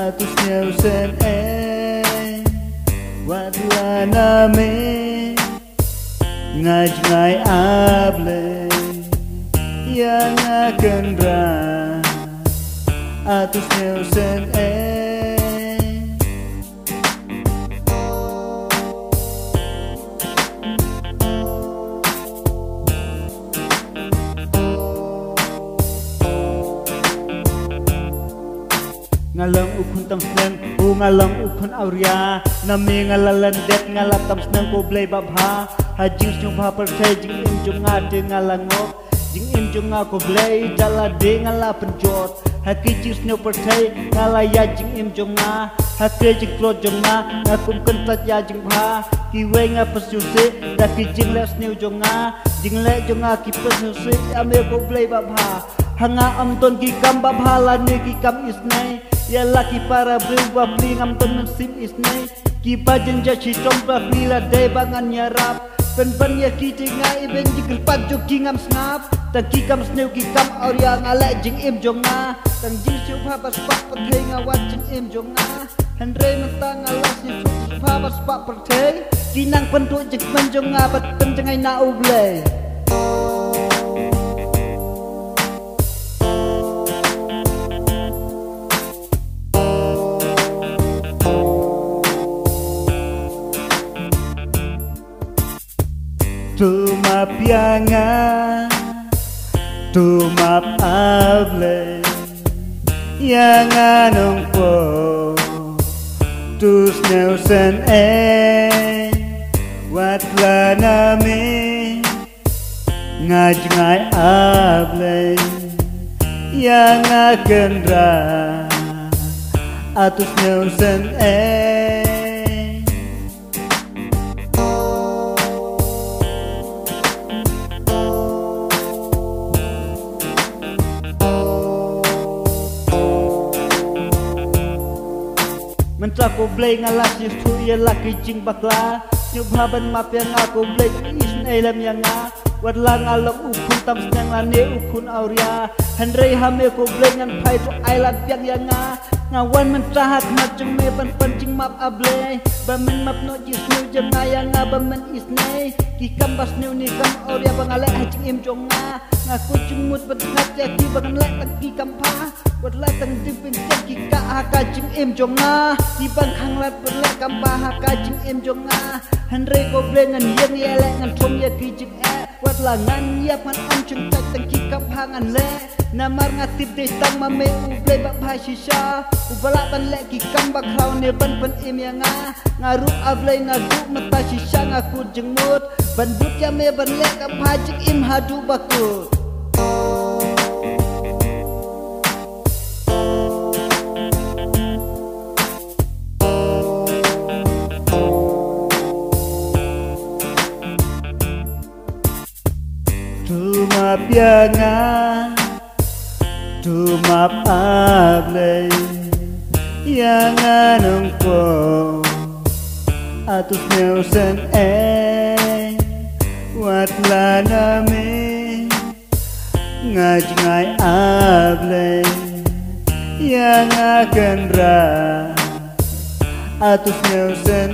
atus nyausen wadla name ngajngai able yang akan ra atus nyausen ngalang ukun tam sneng ngalang ukun auria nami ngalalan det ngalap tam sneng ko blay babha hajing jung bha per thai jing im jung nga de ngalang ngok jing im jung nga ko blay jala de ngala penjot haki jing sneu per thai ngala ya jing im jung nga hake jing klo jung nga ngakum kan tat ya jing bha ki we nga pasu se da ki jing le sneu jung nga jing le jung nga ki pasu se ame ko blay babha hanga am ton ki kam babha la ne ki kam isnai ya laki para berubah pli ngam ton sim isnai ki bajen ja chi tom ba pli la de bangan nyarap pen ya ki tinga iben jigel pat jo ki ngam snap ta ki kam sneu ki kam auria ngala jing im jonga tang jing siu pha pas pa thei nga wat jing im jonga henre mata ngala si pha pas pa thei ki nang pen tu jing men jonga bat pen jangai na uble tu map yanga tu map able yanga nong po tu sneu sen wat la name ngajngai able yanga kendra atus sneu sen Mentra ko blay ngalas ni tu ya laki jing bakla nyubha ban map yang aku blay isn elam yang wat la ngalok ukun tam snang la ne ukun auria henry hame ko blay ngan pai to island yang ngawan mentra hak mat jeng me pan jing map able ba men map no jisnu jeng yang ba men isne ki kam bas new ni kam auria bangale jing im jonga ngaku jumut betngat ya ki bangan lek tak ki kam pa wat la tang ding pin ki ka ka jing im jonga di bang khang lat berlek kam pa ka jing im jonga henry ko blay ngan yen ye lek ngan thom ya ki jing wat la ngan ya pan am jeng tak tang ki kam pa ngan le namar ngatip de tang ma me u blay ba bha shisha ubala ban lek ki kam ba kraw ne ban im yang ngaru ablay ngaru mata shisha ngaku jengmut ban but ya me ban lek kam pa jing im hadu bakut tu map yanga tu map able yanga nong po atus nyausen wat la name ngajngai able yanga kendra atus nyausen